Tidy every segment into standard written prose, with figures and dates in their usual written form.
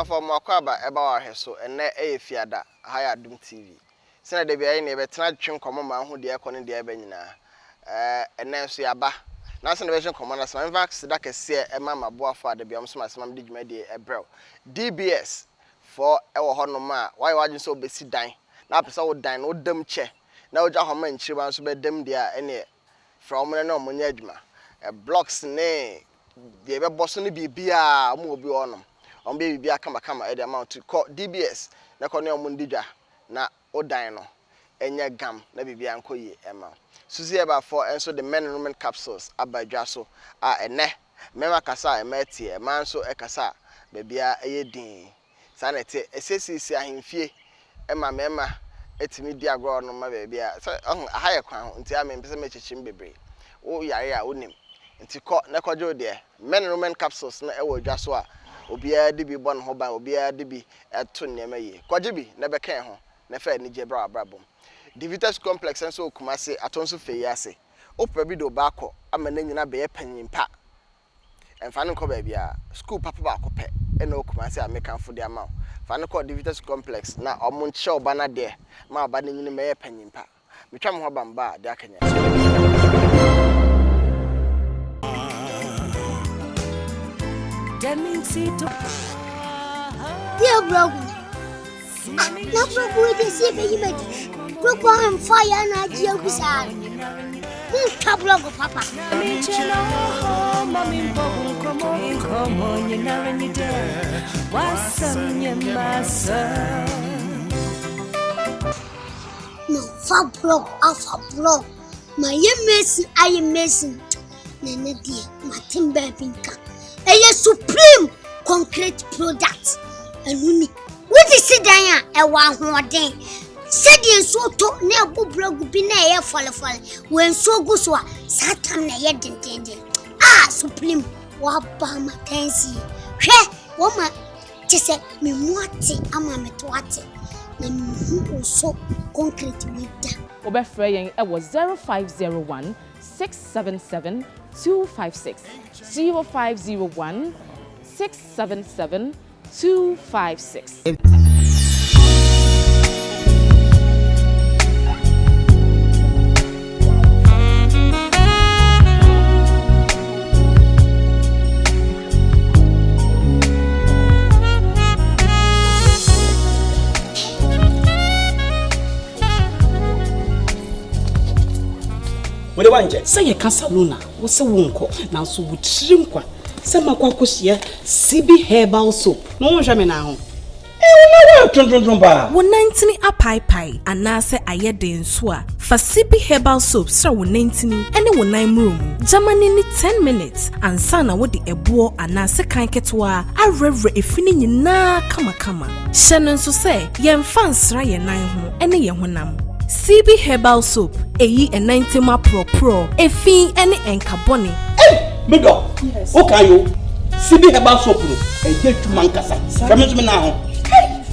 for Makwaba about her so and a fiada higher doom TV. Send the baby never tried to come man who dear calling the Ebenina. And then see a ba. Now, some commanders, my vax that can see a mamma boy for the Biams, my son did media a bro. DBS for our honor, why are you so busy dying? Now, so dine, no dumb chair. Now, Jahoman, she wants to be them there any from no monejma. A blocks nay, the ever bossony be beer, move on them. On baby beer come at the amount to call DBS, Naconio Mundija, na o dino, and your gum, never be uncle ye, Emma. Susie about 4 and so the men and women capsules, Abba Jasso, a ne, Mema Cassa, a meti, a man so a cassa, baby a din. Sanity, a sissy, I him fee, Emma Memma, it's me dear grown on my baby, a higher crown, until I mean, Pessimate Chimbe. Oh, yeah, wouldn't him. Until caught Nacojo dear, men and women capsules, no ever Jaswa, Obia de be born hoba, Obia de be at Tuneme, Quajibi, never came home, never any jebra brabum. The Vitas complex and so Kumasi atonso feyase. O prebido bako amene na be penyin pa. En fa no ko ba bia school papa ba ko pe e no Kumasi amekan fo de ama. Fa no ko the Vitas complex na omo nche oba na de ma oba na nyini me penyin pa. Metwa mo ba mba de akanya. Dear bro. No bro we see be you Broke on fire and I deal with her. Tablogo, Papa. Come on, you're not any day. What's on your master? No, far blog, alpha blog. My missing, I am missing. Nana dear, my timber pinka. A supreme concrete product. And what is it, Diana? A 1 more day. Said you so to near Bobrog be near fall when so goes so Satan yet intended. Ah, supreme, Wabama Tansy. He, woman, just said me what am I met what? And so concrete with that. Obefraying it was 0501 677 256 0501 677 256. What do you want? Say a casaluna, what's a wonko, now so would shrinkwa. Some aquacosia, CB herbal soap. No, Jamie now. One 19 a pie, and now say I had the insua. For CB herbal soap, so 19 and 1 room. Germany need 10 minutes, and sana would the ebo and now say can't get to a reverend if finning na kama. Shannon so say, young fans rye 9 home, and a young CB herbal soap, a 90 ma pro, a fee any encarboni. Hey, Mido, yes. Okay, you CB herbal soap, and get to Mancasa. Come now. Hey,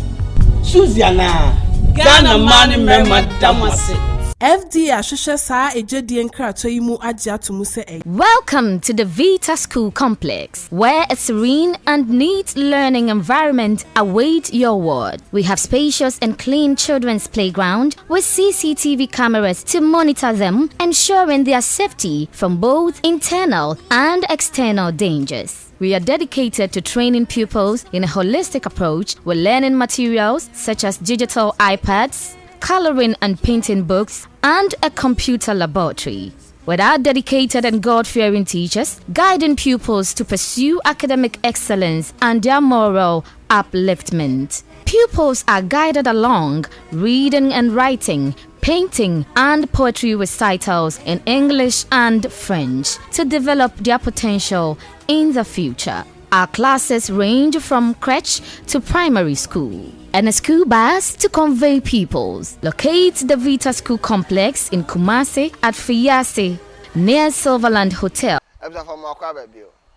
Susiana, Ghana money, member Twumasi. FD Ashusha sa ejedi enkrato yi mu agye atomu se e. Welcome to the Vita School Complex, where a serene and neat learning environment awaits your ward. We have spacious and clean children's playground with CCTV cameras to monitor them, ensuring their safety from both internal and external dangers. We are dedicated to training pupils in a holistic approach with learning materials such as digital iPads, coloring and painting books, and a computer laboratory. With our dedicated and God-fearing teachers, guiding pupils to pursue academic excellence and their moral upliftment. Pupils are guided along reading and writing, painting and poetry recitals in English and French to develop their potential in the future. Our classes range from crèche to primary school, and a school bus to convey pupils. Locate the Vita School Complex in Kumasi at Fiyase, near Silverland Hotel.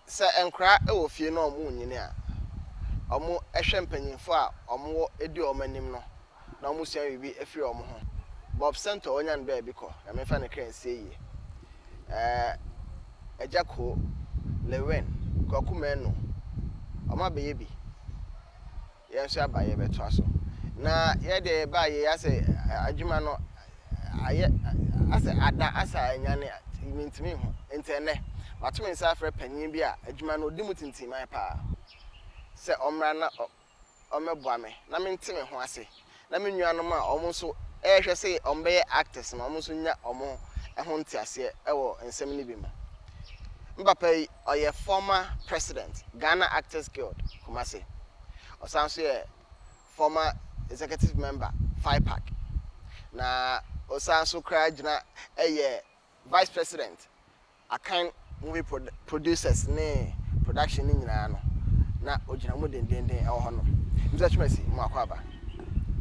Sir Enkra, oh, if you know moon, or more a champagne for or more edu menimno. No more say we be a few more. Bob sent to Onion Baby, I may find a crane say ye. A jacko, Lewen, Kwaku menu, or my baby. yɛn nso aba yɛ bɛtoa so na yɛde ba yɛ asɛ adwuma no ayɛ asɛ ada asa anyane mintimi ho ntɛnɛ wato nsa afrɛ panyin bi a adwuma no odi mu tintiman paa sɛ ɔmra na ɔmɛboa me na mentime ho ase na me nuanom a ɔmo nso ɛhwɛ sɛ ɔmbɛyɛ actors na ɔmo nso nya ɔmo ɛho ntiaseɛ ɛwɔ nsɛm no bi mu mbapa yi ɔyɛ former president Ghana Actors Guild Kumasi ɔsan so yɛ former executive member 5pack na ɔsan so kra gyina ɛyɛ vice president akan movie producers ne production ni nyinaa no na ogyina mu dendenden ɛwɔ hɔ no Mr. Twumasi mo akwaba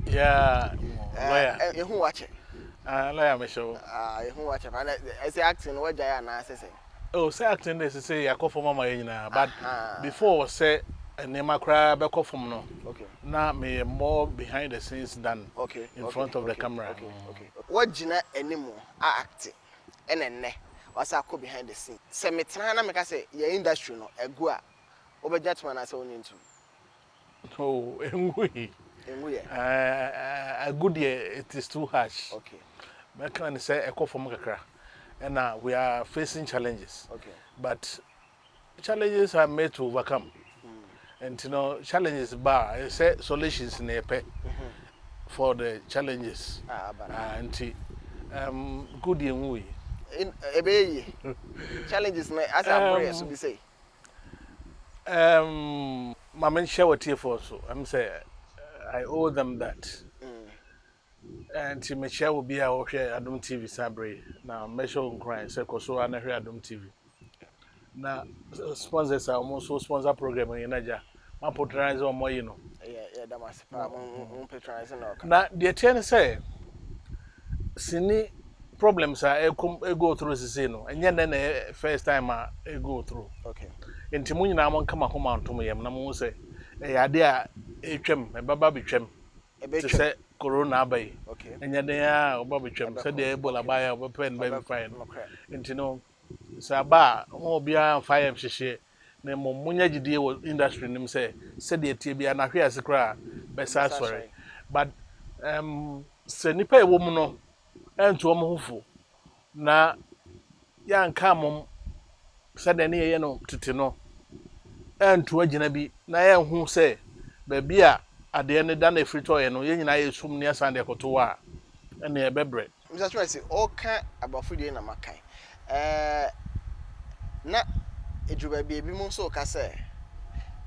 yeah lawyer ehu wache lawyer me show ehu wache pa na say acting no wagya ya na asese oh say acting dey say yakofo mama nyina but before say enema kra be kofom no okay na me more behind the scenes than in front of the camera okay wagina enimo act enenne wasa ko behind the scene se metena na meka say your industry no egu a obejat man ase oni ntu oh enwi a good year it is too harsh okay me can say ekofom kakra and we are facing challenges but challenges are made to overcome and you know challenges bar say solutions in a for the challenges and good year we in ebe challenges na as a prayer so be say my men share what here for so I'm say I owe them that and to me share will be our share Adom TV Sabre now measure on crime say so I hear Adom TV now sponsors are also sponsor program in Nigeria my patronize on more you know yeah that must patronize now the ten say sini problems are go through the no and then first time I go through okay nti mu nyina mon kama homa ntom yem na mo se ade a etwem e baba betwem te se corona abai okay enya den a oba betwem se de ebola ba ya open ba fine nti no saba mo bia fire hwehwe na mo munya gidie wo industry nim se de tie bia na hwe ase kra be sa sorry but se nipa e wo mu no entu o mo hofo na ya nka mo se de ne ye no tete no entu agina bi na ye hu se ba bia ade ne da na frito ye no ye nyina ye sum ne asan de koto a ene e bebre Mr. Twumasi oka abafudie na makai na ejuba bi ebi mu so ka se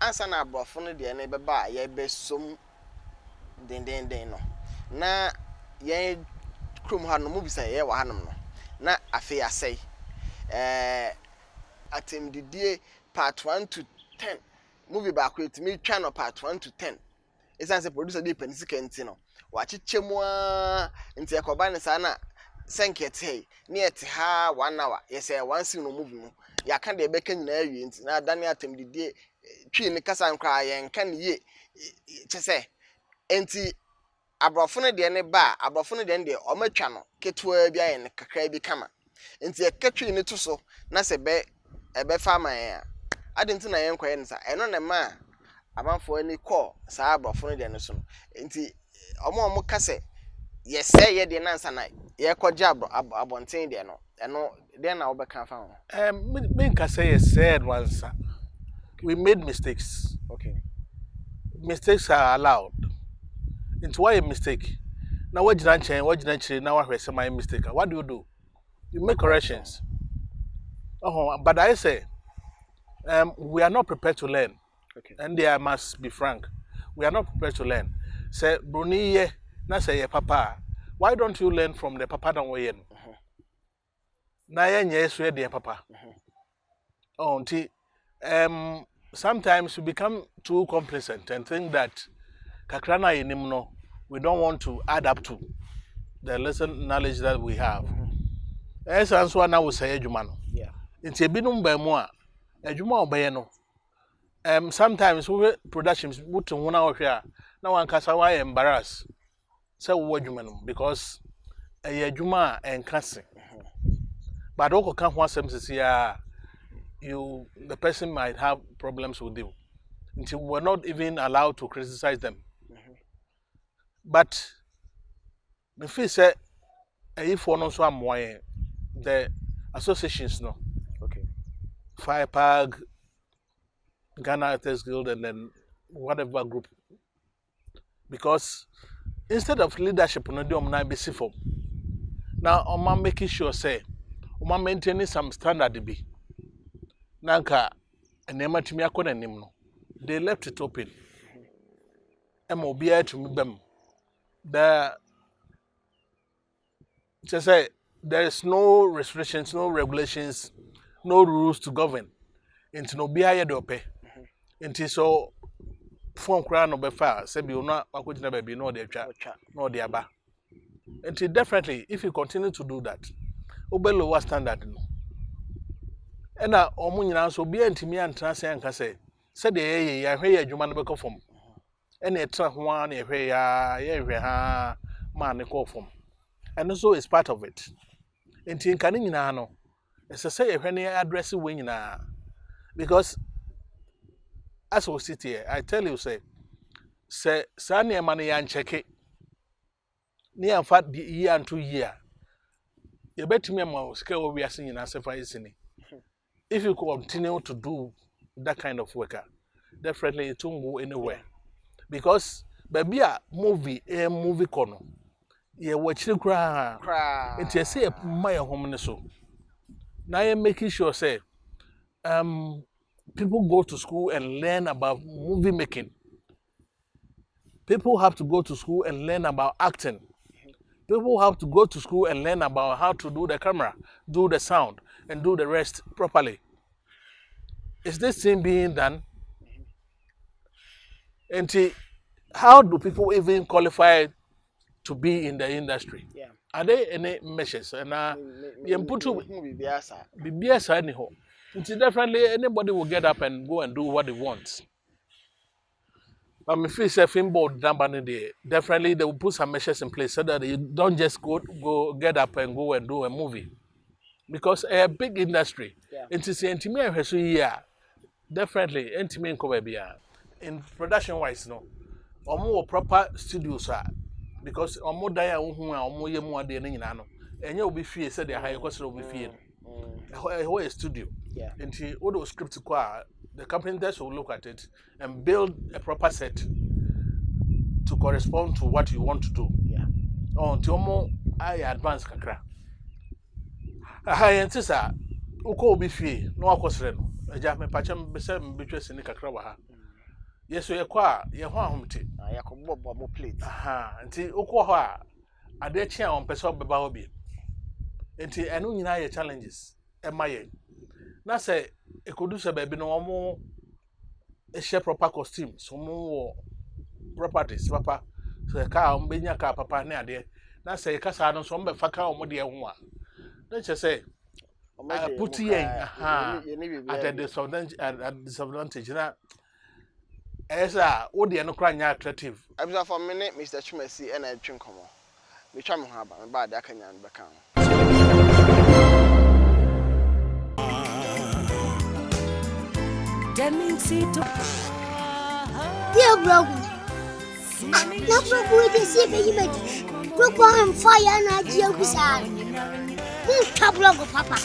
ansa na abafo no de ne beba ye be som den no na ye krum ha no mu bisa ye wa hanom no na afi asai atemdidie part 1 to 10 movie back with me channel part 1 to 10 isan se producer dey panisika nti no wa chichemu a nti ekoba ne sa na senkete ne ete ha 1 hour yes one scene no movie mu ya kan de beka nyina awie nti na dane atemdidie twi ne kasa nkra ye nka ne ye chese enti abrofo ne de ne ba abrofo ne de o matwa no ketua bia ye ne kakra bi kama nti ekatwi ne to so na se be ebe farmer ya adenti na yen kwaye nsa eno na ma amanfo ani call sa abrofo no de ne so nti omo kase yese ye de nansa na ye koja abonten de no eno de na wo be kan fa ho me can say yes said once we made mistakes okay mistakes are allowed into why a mistake now what did I change now I say my mistake what do you make corrections but I say we are not prepared to learn and I must be frank we are not prepared to learn say bruni na say your papa why don't you learn from the papa that way na ye so the papa until sometimes we become too complacent and think that kakrana yenim no we don't want to add up to the lesson knowledge that we have as answer na we say adwuma no yeah nti ebinum ba mu a adwuma obaye no sometimes we productions wutu ho na ohwe a na wankasa wa embarrass say wo adwuma no because adwuma enkase but oko kan ho asem sisi a the person might have problems with you until we're not even allowed to criticize them. But the fee said, if one also am the associations, no, Okay. Fire Park, Ghana Artists Guild, and then whatever group. Because instead of leadership, no, do not be form. Now, I'm making sure, say, I'm maintaining some standard. Be Nanka, and Nemo, they left it open. MOBI to me them. Just say there is no restrictions, no regulations, no rules to govern. Into no BIA do pay. Into so phone crown no be far. Say be una Kwaku never be no the chat, no the aba. Into definitely if you continue to do that, obey lower standard no. And now omu nyina so be antimi antrase anka say the ya hwe ya adwuma no be kofom. And a tra ho an ya hwe ya hwe ha man ne kofom. And also it's part of it. Into nka ne nyina no. It's a say ya hwe ne address we nyina. Because as we sit here, I tell you, say, Sanya money and check it. Near fat the year and 2 years. You bet me a scale we are seeing as if I see. If you continue to do that kind of work, definitely it won't go anywhere. Because baby a movie corner. You watch the cry. It's a say my home so. Now you're making sure say people go to school and learn about movie making. People have to go to school and learn about acting. People have to go to school and learn about how to do the camera, do the sound, and do the rest properly. Is this thing being done? And how do people even qualify to be in the industry? Yeah. Are there any measures? And definitely anybody will get up and go and do what they want. But if it's a film board definitely they will put some measures in place so that you don't just go get up and go and do a movie. Because a big industry, it is definitely in production wise, no, or more proper studios are because or more dia or more and you'll be fear said the higher cost will be feared. A studio. Yeah. And all those scripts the carpenters will look at it and build a proper set to correspond to what you want to do. Yeah. Oh, Tiomo, I advance kakra. I antisa uko be fee, no akosreno. A jamme pacham besem between in kakra. Yes, we acquire your home tea. I could plate. Aha, until Ukoha, a dear chair on Pessoa Bababi. Until I know your challenges. Am I? Now say, a could do so baby no more a share proper costume, so more properties, papa. So a car on Benya car, papa, near there. Now say, Cassano, some Faka or Modia one. Let's just say, put ye at a disadvantage. As a would the no crying attractive. I was for a minute, Mr. Twumasi, and I drink come on. We try to have a bad Akanyan back. Dear brother, no brother with the same image. Broke on fire and I deal with that. Couple of papa.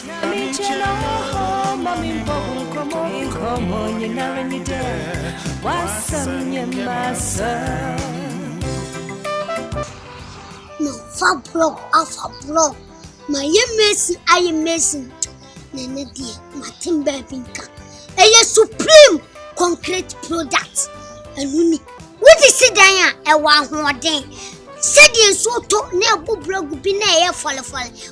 Come on, you're not any day. What's some No, far block, alpha block. My missing, I am missing. Nene dear, my timber pinka. A supreme concrete product. And what is it, Diana? A 1 more day. Said you so talk near Bobrog be near fall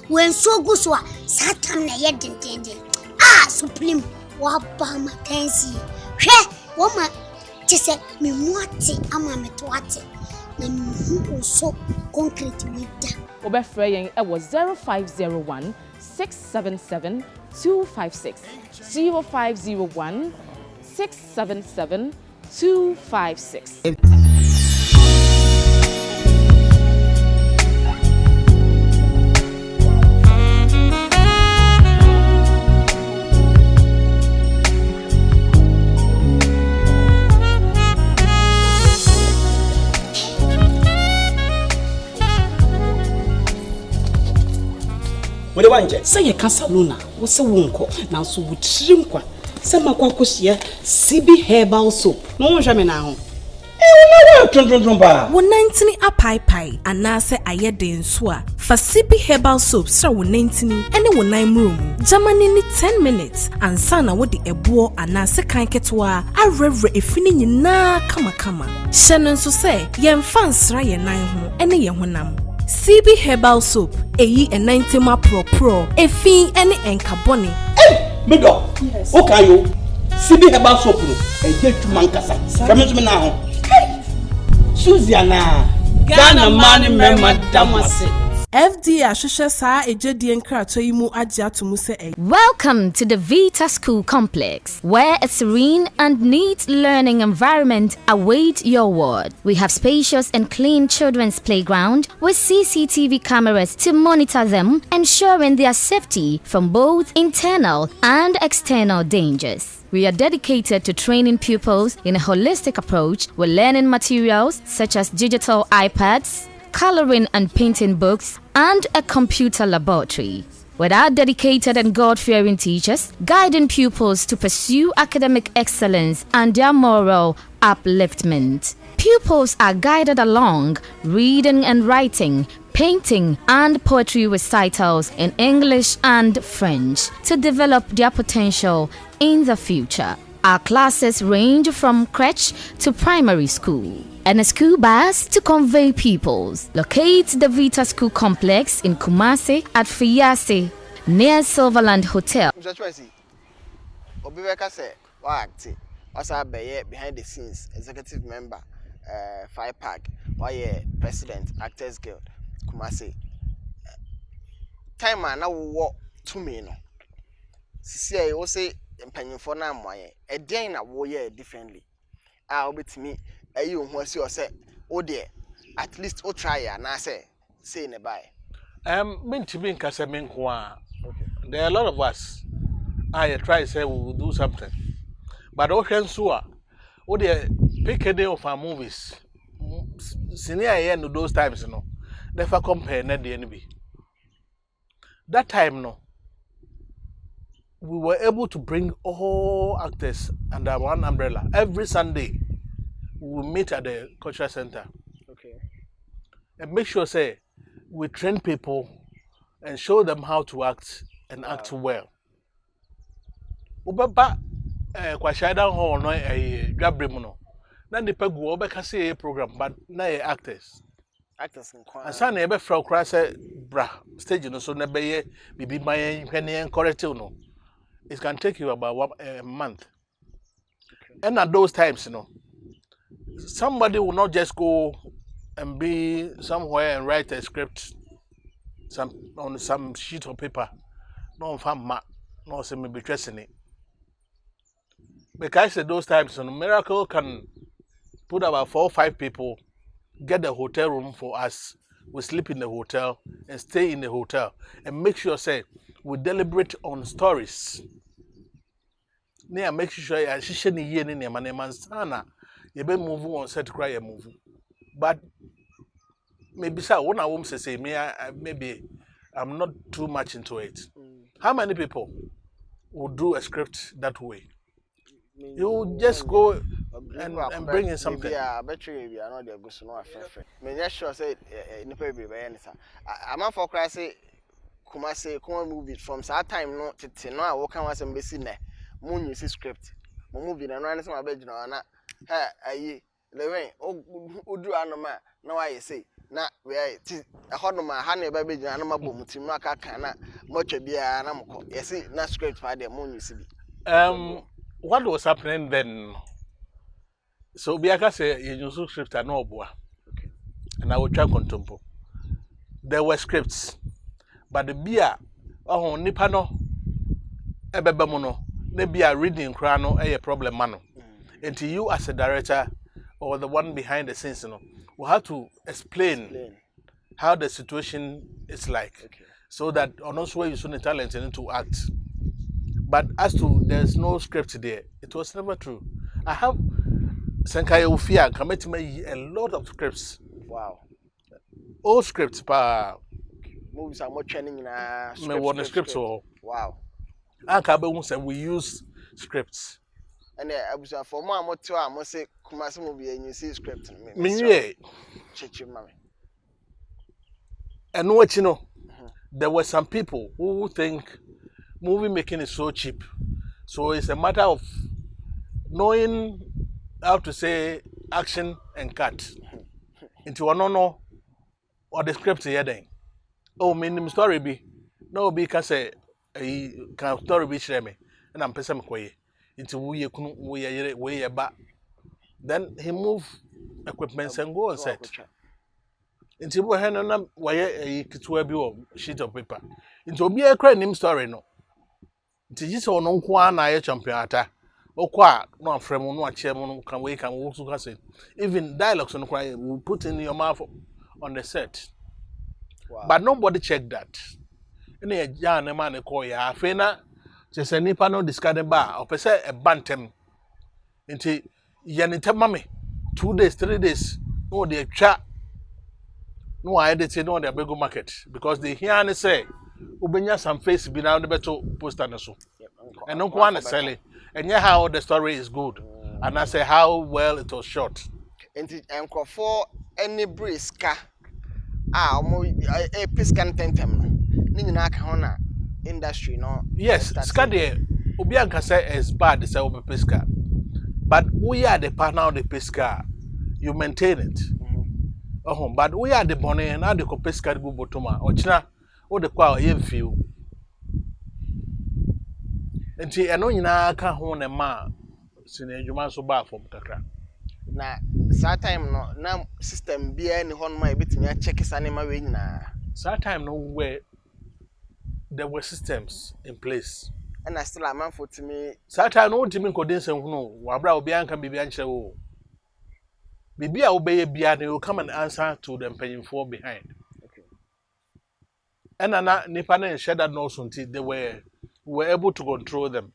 when so goes so Satan yet intended. Ah, supreme, what Bama Tansy. Hey, woman, just said me what am I met what? And so concrete with that. Obefraying it was 0501 677 256 0501 677 256. Mo de wanje. Say ye ka salon a wo se wo nko na so wo trim kwa. Say makwa kohia CB herbal soap. No wo hwe me na ho. Wo 19 apaipai anase ayede nso a fa CB herbal soap sra wo 19 ene wo nan room. Germany ni 10 minutes ansa na wo de ebo anase kan ketwa arevre efini nyina kama. Hye no nso se yemfa nsra ye nan ho ene ye honam. CB herbal soap eyi e 90 ma pro efi ene enkaboni. Medo. Yes. Okay yo. CB herbal soap no eje tumankasa. Kamensumi na ho. Suziana Ghana mani mema damase. FD ahwehwe saa ejedi enkrato yi mu agye atomu se. Welcome to the Vita School Complex, where a serene and neat learning environment awaits your ward. We have spacious and clean children's playground with CCTV cameras to monitor them, ensuring their safety from both internal and external dangers. We are dedicated to training pupils in a holistic approach with learning materials such as digital iPads, coloring and painting books, and a computer laboratory. With our dedicated and God-fearing teachers, guiding pupils to pursue academic excellence and their moral upliftment. Pupils are guided along reading and writing, painting and poetry recitals in English and French to develop their potential in the future. Our classes range from crèche to primary school, and a school bus to convey pupils. Locate the Vita School Complex in Kumasi at Fiyase near Silverland Hotel. Mr. Twumasi, Obibeka say wa acting. Wasa be behind the scenes executive member, 5 pack. Why president Actors Guild Kumasi. Time na wo to me no. Sisi I say mpanyimfo na amoye. E den na wo ye differently. Obetimi ayi ohun asi o say o de at least o try ya na say ne buy. Mentimi nkase me nko a. There are a lot of us. I try say we will do something. But o hwen so a o de pick a day of our movies. Senior here no those times no. Never compare na the enemy. That time no. We were able to bring all actors under one umbrella. Every Sunday, we will meet at the cultural center. Okay. And make sure, say, we train people and show them how to act and act well. Ubaba, kwashada ho no dwabrem no. Na nipa gu obeka say program, but na actors. Actors nkwa. Asa na ebe fra okra say bra stage no so na be ye bibi mayen hwene corrective no. It can take you about a month. Okay. And at those times, you know, somebody will not just go and be somewhere and write a script on some sheet of paper. No, no, some be dressing it. Because at those times, you know, Miracle can put about 4 or 5 people, get the hotel room for us. We sleep in the hotel and stay in the hotel and make sure, say, we deliberate on stories. Near make sure I share ni ye ni man sana. You be move on set cry a move. But maybe so one I won't say me maybe I'm not too much into it. How many people would do a script that way? You just go and bring in something. Yeah, I bet you are not the good no affair. Me just sure say nipa be anything. I'm for cry say Kumasi come movie from that time no tete no a wo kan wasem be si na mo use script. Mo movie na no an say ma be gina na ayi lewen odu anoma na wa ye say na we ti ehodoma ha na be gina na ma bom tim no aka kan na mo twa bia na mo yes na script fa de mo use bi. What was happening then? So Biaka say you use script and no boa. Okay. And I will try contempo. There were scripts, but the beer nipa no ebebe mo no the beer reading kra no a problem mano. Until you as a director or the one behind the scenes no will have to explain how the situation is like. Okay. So that on also you should talent to act. But as to there's no script there, it was never true. I have Senkaya Ufia committed me a lot of scripts. Wow. All scripts pa movies are more training na me want scripts or wow anka be hu say we use scripts and abusa for more moto a mo say Kumasi movie and you see script me nwie chechi mame and what you know there were some people who think movie making is so cheap, so it's a matter of knowing how to say action and cut into one no or the script here then. Oh, minimum story be no be can say a can story be share me and I'm person kwe into we ba then he move equipment and go on set into we hand na why a kitwa bi o sheet of paper into obi e kra nim story no into just ono nko na ye champion ata okwa no afrem no ache mo no can we can also can say even dialogues no cry we put in your mouth on the set. Wow. But nobody checked that. Any a young man a call ya fena just a nipa no discarded bar or per se a bantam into yanita mammy 2 days 3 days no they chat no I did say no the bego market because they hear and say ubenya some face be now the better post and so and no one sell it and yeah how the story is good and I say how well it was shot and for any briska omo e piscan tentem no ni nyina ka ho na industry no yes ska de obi anka say is bad say obi pisca but we are the partner of the pisca you maintain it but we are the bonnet and the pisca go botoma ochina o de kwa ye mfiu enti eno nyina ka ho na ma sine adwuma so ba fom kakra na that time no na system bia ni hon ma ebetimi a check sanema we nyina that time no where there were systems in place and I still a man for to me that time no timi kodin sen hunu wa bra obi anka bibia nche wo bibia obeye bia they will come and answer to the mpanyimfo behind okay and na nipa na share that no so they were able to control them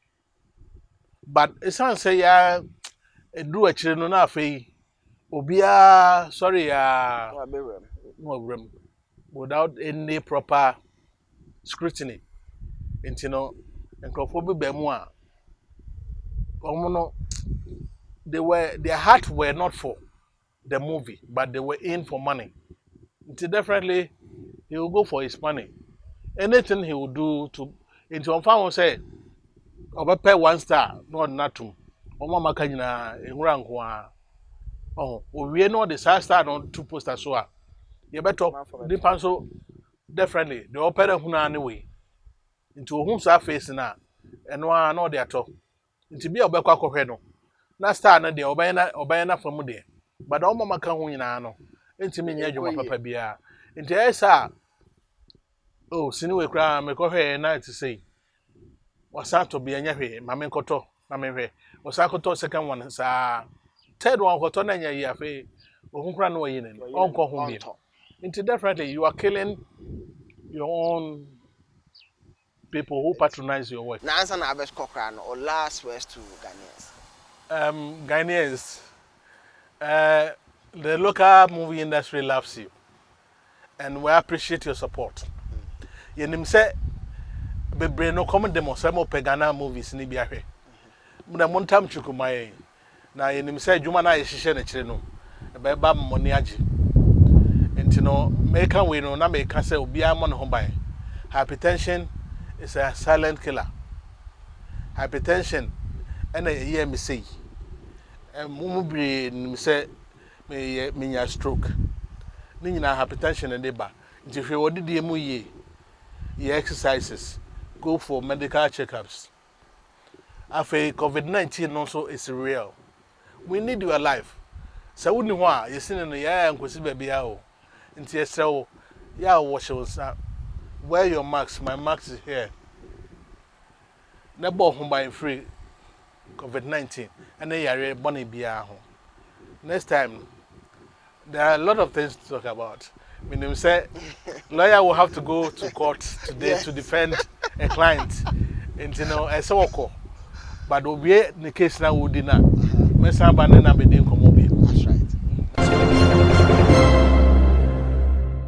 but it sounds say ya edru achire no na afei obia sorry no without any proper scrutiny into no enkrofo be mu a omo their heart were not for the movie but they were in for money into definitely he will go for his money anything he will do to into on farm say obepe 1 star no natum omo maka nyina enwura nko a owie no the star no 2 poster so a ye beto dipa so definitely the opera huna anyway into ohun sa face na eno a no de ato into bia obekwa kohwe no na star na de obaye na famu de but omo maka hu nyina no ntimi nya adwuma papa bia into esa oh siniwe kra me kohwe na to say wasanto bia nya hwe mame nkoto mame hwe wasakoto second one sa third one koto na nya yi afi ohun kra no wayi ne onko hu mi into definitely you are killing your own people who patronize your work. Na answer na abes kokra no or last words to Ghanaians. Ghanaians, the local movie industry loves you, and we appreciate your support. Yenim say bebre no come demo some of Ghana movies ni biahwe. Muna montam chukumaye. Na yenim say juma na yehye na kire no. Be ba money agi. Enti no make we no na make say obi amon ho ban. Hypertension is a silent killer. Hypertension and a year me say. Mumubri nim say me stroke. Ni nyina hypertension and deba. Nti hwe wodi de mu ye. Your exercises, go for medical checkups. After COVID-19 also is real. We need you alive. So we know you see in the air and consider baby out. Into yourself, yeah, wash yourself. Wear your marks. My marks is here. Never home by free COVID-19, and then you are bunny beer. Next time, there are a lot of things to talk about. Meaning, say, lawyer will have to go to court today to defend a client. And you know, as a but we the case now would not. That's right.